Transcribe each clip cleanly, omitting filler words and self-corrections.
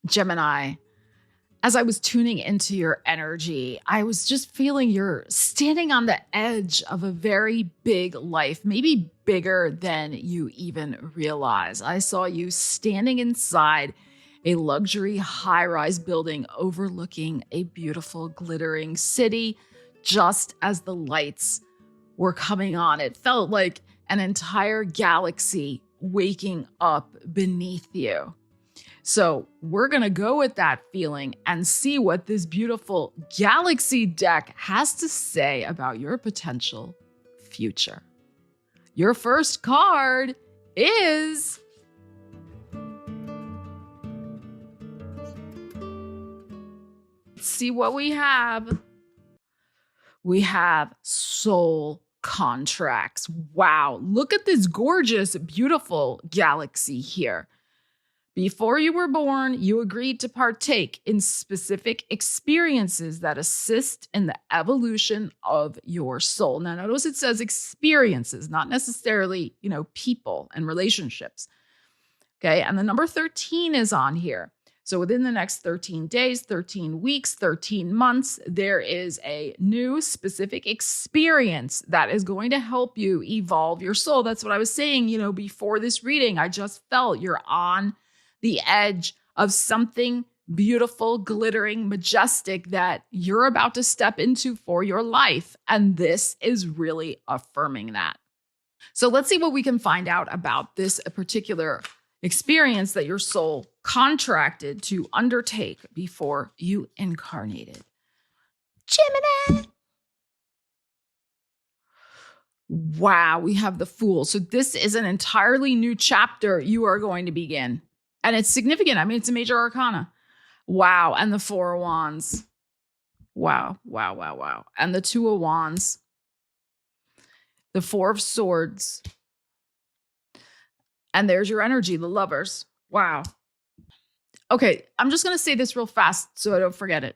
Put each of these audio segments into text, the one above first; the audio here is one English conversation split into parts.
Gemini, as I was tuning into your energy, I was just feeling you're standing on the edge of a very big life, maybe bigger than you even realize. I saw you standing inside a luxury high-rise building overlooking a beautiful, glittering city just as the lights were coming on. It felt like an entire galaxy waking up beneath you. So we're going to go with that feeling and see what this beautiful galaxy deck has to say about your potential future. Your first card is let's see what we have. We have soul contracts. Wow, look at this gorgeous, beautiful galaxy here. Before you were born, you agreed to partake in specific experiences that assist in the evolution of your soul. Now, notice it says experiences, not necessarily, people and relationships. Okay, and the number 13 is on here. So within the next 13 days, 13 weeks, 13 months, there is a new specific experience that is going to help you evolve your soul. That's what I was saying, before this reading. I just felt you're on the edge of something beautiful, glittering, majestic that you're about to step into for your life. And this is really affirming that. So let's see what we can find out about this particular experience that your soul contracted to undertake before you incarnated. Gemini. Wow, we have the Fool. So this is an entirely new chapter you are going to begin. And it's significant. I mean, it's a major arcana. Wow. And the Four of Wands. Wow, wow, wow, wow. And the Two of Wands. The Four of Swords. And there's your energy, the Lovers. Wow. Okay, I'm just going to say this real fast so I don't forget it.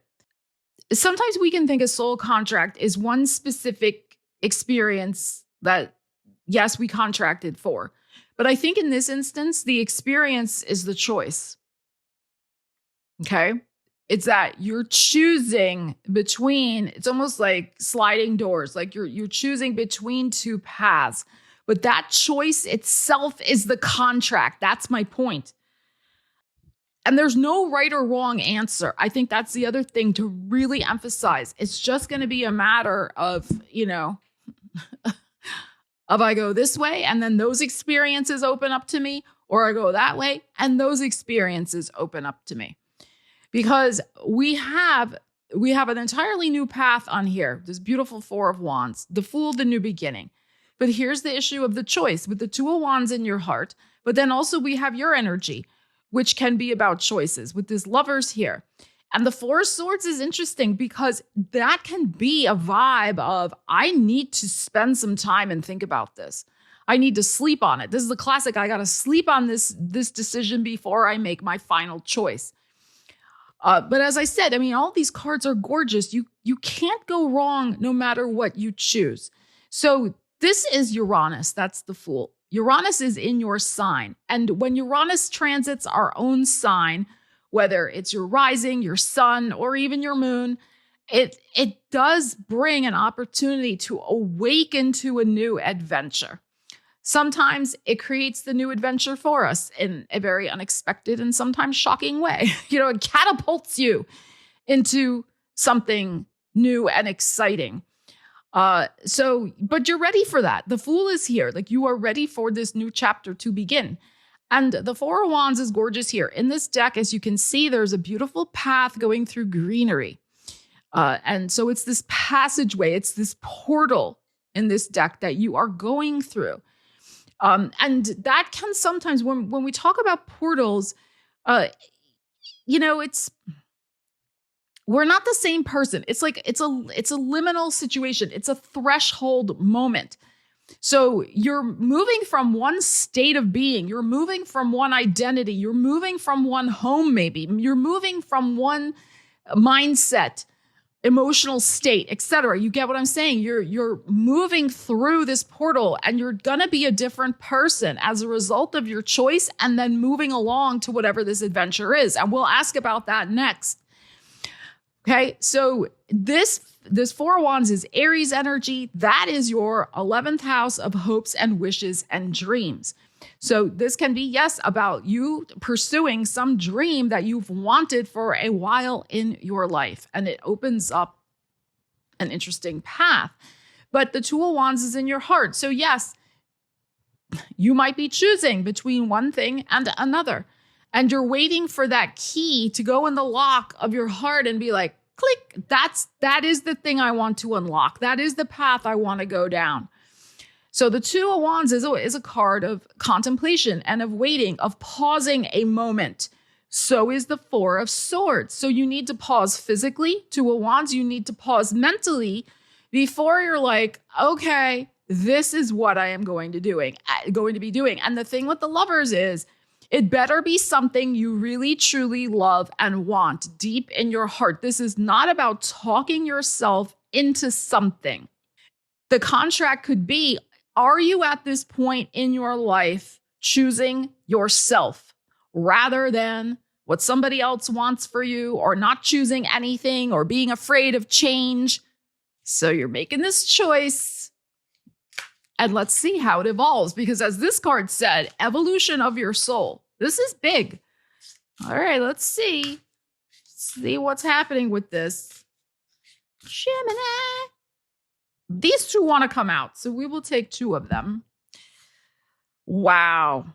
Sometimes we can think a soul contract is one specific experience that, yes, we contracted for. But I think in this instance, the experience is the choice. Okay? It's that you're choosing between, it's almost like sliding doors, like you're choosing between two paths. But that choice itself is the contract. That's my point. And there's no right or wrong answer. I think that's the other thing to really emphasize. It's just going to be a matter of, of I go this way and then those experiences open up to me, or I go that way and those experiences open up to me. Because we have an entirely new path on here. This beautiful Four of Wands, the Fool, the new beginning. But here's the issue of the choice with the Two of Wands in your heart. But then also we have your energy, which can be about choices with this Lovers here. And the Four of Swords is interesting because that can be a vibe of, I need to spend some time and think about this. I need to sleep on it. This is the classic, I got to sleep on this decision before I make my final choice. But as I said, I mean, all these cards are gorgeous. You can't go wrong no matter what you choose. So this is Uranus. That's the Fool. Uranus is in your sign. And when Uranus transits our own sign, whether it's your rising, your sun, or even your moon, it does bring an opportunity to awaken to a new adventure. Sometimes it creates the new adventure for us in a very unexpected and sometimes shocking way. It catapults you into something new and exciting. But you're ready for that. The Fool is here. Like, you are ready for this new chapter to begin. And the Four of Wands is gorgeous here. In this deck, as you can see, there's a beautiful path going through greenery. And so it's this passageway, it's this portal in this deck that you are going through. And that can sometimes, when we talk about portals, we're not the same person. It's like, it's a liminal situation. It's a threshold moment. So you're moving from one state of being, you're moving from one identity, you're moving from one home, maybe you're moving from one mindset emotional state, etc. You get what I'm saying? You're moving through this portal, and you're gonna be a different person as a result of your choice, and then moving along to whatever this adventure is. And we'll ask about that next. Okay, so this Four of Wands is Aries energy. That is your 11th house of hopes and wishes and dreams. So this can be, yes, about you pursuing some dream that you've wanted for a while in your life. And it opens up an interesting path. But the Two of Wands is in your heart. So yes, you might be choosing between one thing and another. And you're waiting for that key to go in the lock of your heart and be like, click, that is the thing I want to unlock. That is the path I want to go down. So the Two of Wands is a card of contemplation and of waiting, of pausing a moment. So is the Four of Swords. So you need to pause physically. Two of Wands, you need to pause mentally before you're like, okay, this is what I am going to be doing. And the thing with the Lovers is, it better be something you really, truly love and want deep in your heart. This is not about talking yourself into something. The contract could be, are you at this point in your life choosing yourself rather than what somebody else wants for you, or not choosing anything, or being afraid of change? So you're making this choice, and let's see how it evolves, because as this card said, evolution of your soul. This is big. All right, let's see what's happening with this. Gemini. These two want to come out, so we will take two of them. Wow.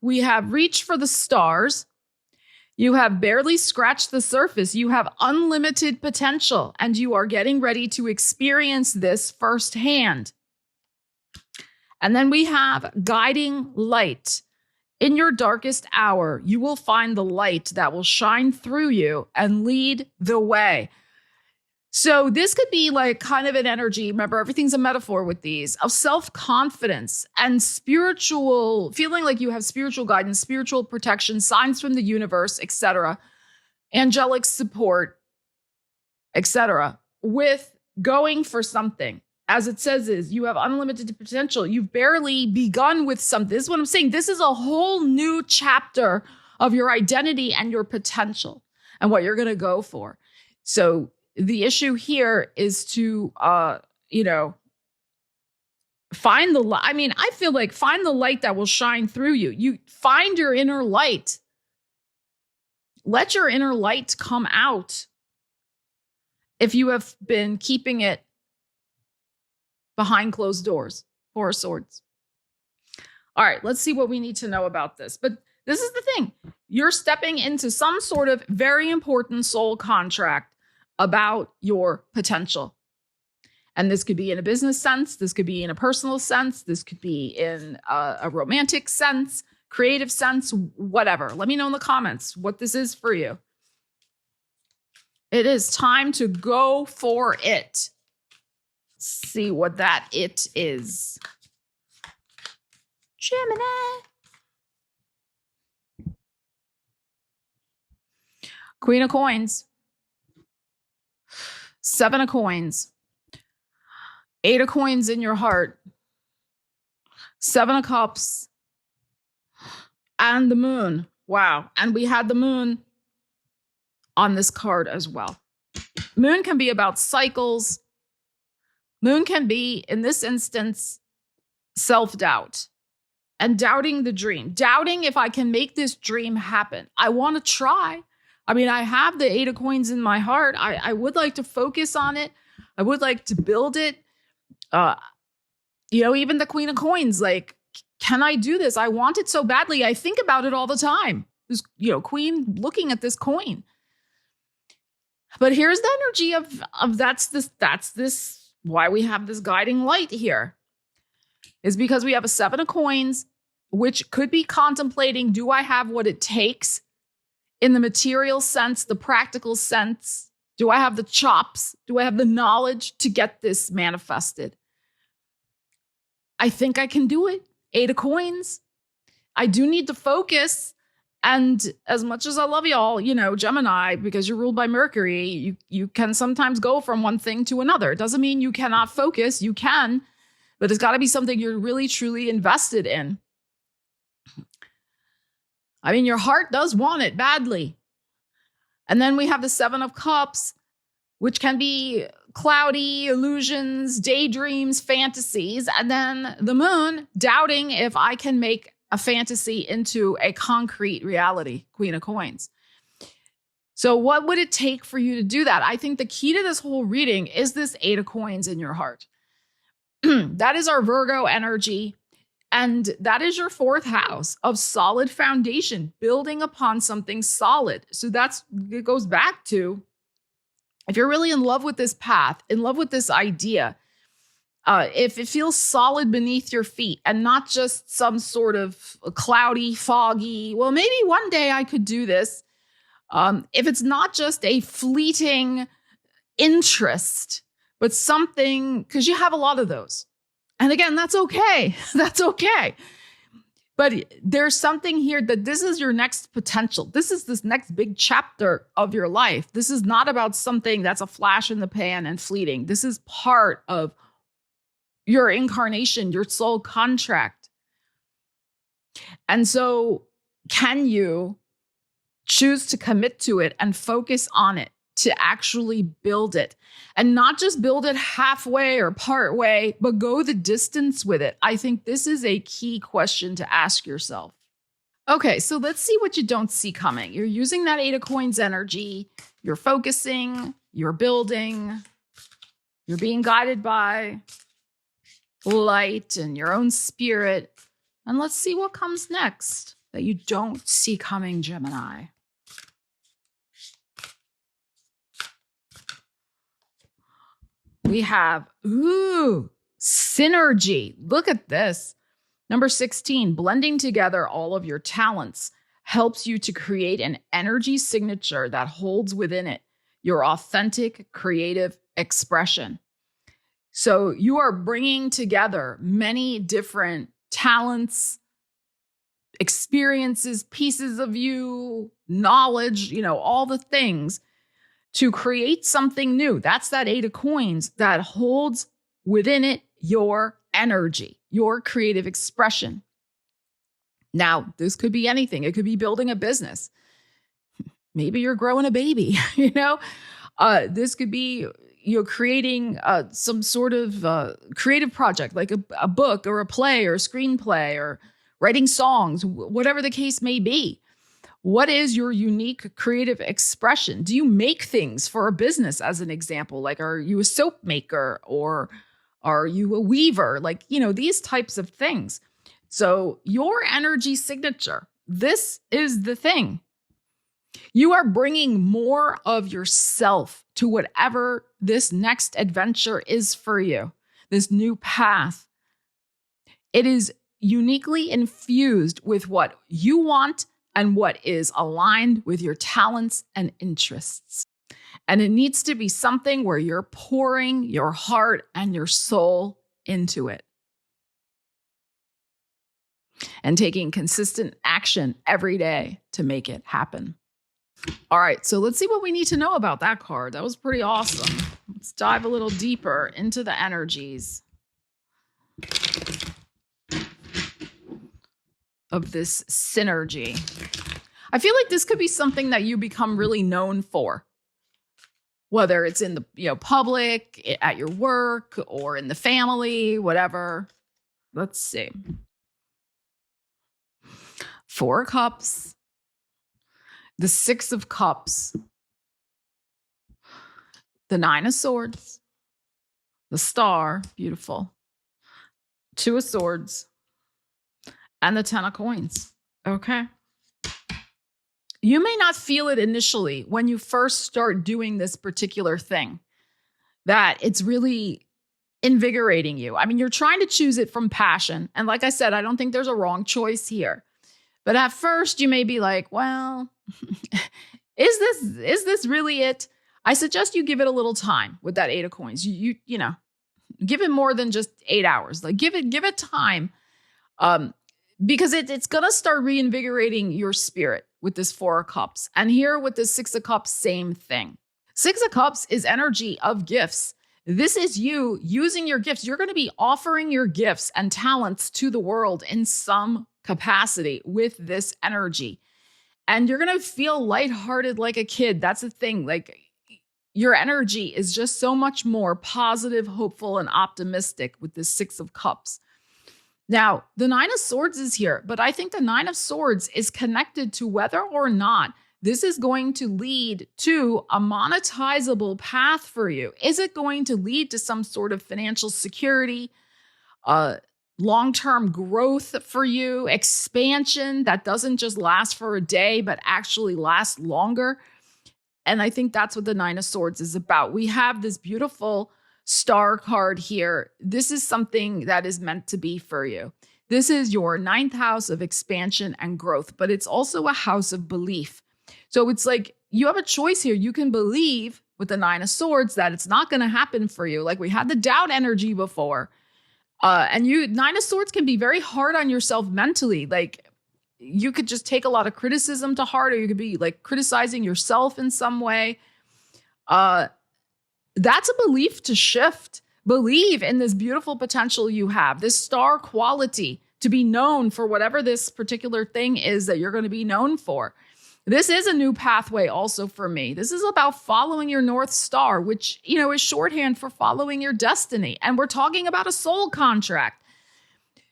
We have reached for the stars. You have barely scratched the surface. You have unlimited potential, and you are getting ready to experience this firsthand. And then we have guiding light. In your darkest hour, you will find the light that will shine through you and lead the way. So this could be like kind of an energy, remember, everything's a metaphor with these, of self-confidence and spiritual, feeling like you have spiritual guidance, spiritual protection, signs from the universe, etc., angelic support, etc., with going for something. As it says, is you have unlimited potential. You've barely begun with something. This is what I'm saying. This is a whole new chapter of your identity and your potential and what you're going to go for. So the issue here is to, find the light. I mean, I feel like find the light that will shine through you. You find your inner light. Let your inner light come out. If you have been keeping it behind closed doors. Four of Swords. All right, let's see what we need to know about this. But this is the thing. You're stepping into some sort of very important soul contract about your potential. And this could be in a business sense. This could be in a personal sense. This could be in a romantic sense, creative sense, whatever. Let me know in the comments what this is for you. It is time to go for it. Let's see what that it is. Gemini. Queen of Coins. Seven of Coins. Eight of Coins in your heart. Seven of Cups. And the Moon. Wow. And we had the Moon on this card as well. Moon can be about cycles. Moon can be, in this instance, self-doubt and doubting the dream. Doubting if I can make this dream happen. I want to try. I mean, I have the Eight of Coins in my heart. I would like to focus on it. I would like to build it. Even the Queen of Coins, like, can I do this? I want it so badly. I think about it all the time. This, Queen looking at this coin. But here's the energy of that's this, why we have this guiding light here is because we have a Seven of Coins, which could be contemplating, do I have what it takes in the material sense, the practical sense? Do I have the chops? Do I have the knowledge to get this manifested? I think I can do it. Eight of Coins. I do need to focus And as much as I love y'all, Gemini, because you're ruled by Mercury, you can sometimes go from one thing to another. It doesn't mean you cannot focus. You can, but it's got to be something you're really, truly invested in. I mean, your heart does want it badly. And then we have the 7 of Cups, which can be cloudy illusions, daydreams, fantasies. And then the Moon, doubting if I can make a fantasy into a concrete reality, Queen of Coins. So what would it take for you to do that? I think the key to this whole reading is this 8 of Coins in your heart. That is our Virgo energy. And that is your 4th house of solid foundation, building upon something solid. So it goes back to, if you're really in love with this path, in love with this idea, if it feels solid beneath your feet and not just some sort of cloudy, foggy, well, maybe one day I could do this. If it's not just a fleeting interest, but something, because you have a lot of those. And again, that's okay. That's okay. But there's something here that this is your next potential. This next big chapter of your life. This is not about something that's a flash in the pan and fleeting. This is part of your incarnation, your soul contract. And so can you choose to commit to it and focus on it to actually build it, and not just build it halfway or part way, but go the distance with it? I think this is a key question to ask yourself. Okay, so let's see what you don't see coming. You're using that 8 of Coins energy. You're focusing, you're building, you're being guided by light and your own spirit. And let's see what comes next that you don't see coming, Gemini. We have, synergy. Look at this. Number 16, blending together all of your talents helps you to create an energy signature that holds within it your authentic creative expression. So you are bringing together many different talents, experiences, pieces of you, knowledge, all the things to create something new. That's that 8 of Coins that holds within it your energy, your creative expression. Now, this could be anything. It could be building a business. Maybe you're growing a baby, This could be creating some sort of creative project, like a book or a play or a screenplay or writing songs, whatever the case may be. What is your unique creative expression? Do you make things for a business, as an example? Like, are you a soap maker or are you a weaver? Like, these types of things. So your energy signature, this is the thing. You are bringing more of yourself to whatever this next adventure is for you, this new path. It is uniquely infused with what you want and what is aligned with your talents and interests. And it needs to be something where you're pouring your heart and your soul into it and taking consistent action every day to make it happen. All right, so let's see what we need to know about that card. That was pretty awesome. Let's dive a little deeper into the energies of this synergy. I feel like this could be something that you become really known for, whether it's in the public, at your work, or in the family, whatever. Let's see. 4 of Cups, the 6 of Cups, the 9 of Swords, the Star, beautiful, 2 of Swords, and the 10 of Coins. Okay. You may not feel it initially when you first start doing this particular thing, that it's really invigorating you. I mean, you're trying to choose it from passion. And like I said, I don't think there's a wrong choice here. But at first you may be like, well, is this really it? I suggest you give it a little time with that 8 of Coins. You give it more than just 8 hours. Like give it time. because it's going to start reinvigorating your spirit with this Four of Cups. And here with the Six of Cups, same thing. Six of Cups is energy of gifts. This is you using your gifts. You're going to be offering your gifts and talents to the world in some capacity with this energy. And you're going to feel lighthearted like a kid. That's the thing. Like, your energy is just so much more positive, hopeful, and optimistic with this Six of Cups. Now, the Nine of Swords is here, but I think the Nine of Swords is connected to whether or not this is going to lead to a monetizable path for you. Is it going to lead to some sort of financial security, long-term growth for you, expansion that doesn't just last for a day, but actually lasts longer? And I think that's what the Nine of Swords is about. We have this beautiful star card here. This is something that is meant to be for you. This is your ninth house of expansion and growth, but it's also a house of belief. So it's like you have a choice here. You can believe with the Nine of Swords that it's not going to happen for you. Like we had the doubt energy before. And Nine of Swords can be very hard on yourself mentally. Like you could just take a lot of criticism to heart, or you could be like criticizing yourself in some way. That's a belief to shift. Believe in this beautiful potential you have, this star quality to be known for whatever this particular thing is that you're going to be known for. This is a new pathway also for me. This is about following your North Star, which, is shorthand for following your destiny. And we're talking about a soul contract.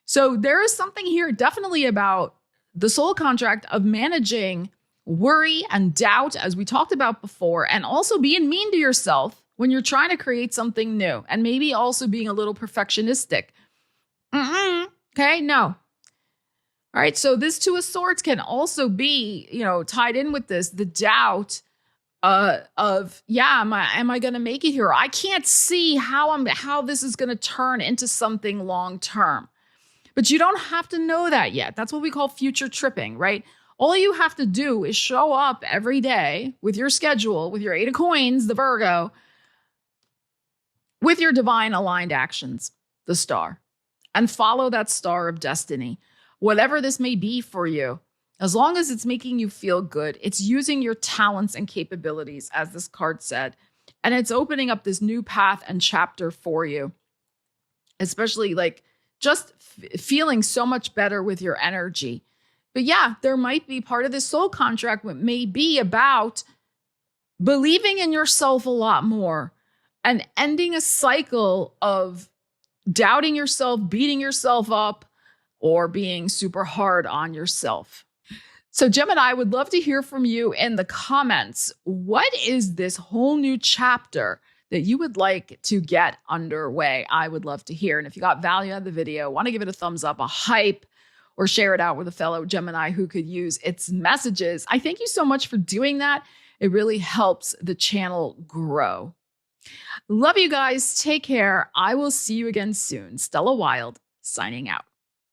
So there is something here definitely about the soul contract of managing worry and doubt, as we talked about before, and also being mean to yourself when you're trying to create something new, and maybe also being a little perfectionistic. Okay, no. All right, so this Two of Swords can also be, tied in with this, the doubt of, am I going to make it here? I can't see how this is going to turn into something long term. But you don't have to know that yet. That's what we call future tripping, right? All you have to do is show up every day with your schedule, with your Eight of Coins, the Virgo, with your divine aligned actions, the star, and follow that star of destiny. Whatever this may be for you, as long as it's making you feel good, it's using your talents and capabilities, as this card said, and it's opening up this new path and chapter for you, especially like just feeling so much better with your energy. But yeah, there might be part of this soul contract that may be about believing in yourself a lot more and ending a cycle of doubting yourself, beating yourself up, or being super hard on yourself. So Gemini, I would love to hear from you in the comments. What is this whole new chapter that you would like to get underway? I would love to hear. And if you got value out of the video, want to give it a thumbs up, a hype, or share it out with a fellow Gemini who could use its messages, I thank you so much for doing that. It really helps the channel grow. Love you guys. Take care. I will see you again soon. Stella Wilde, signing out.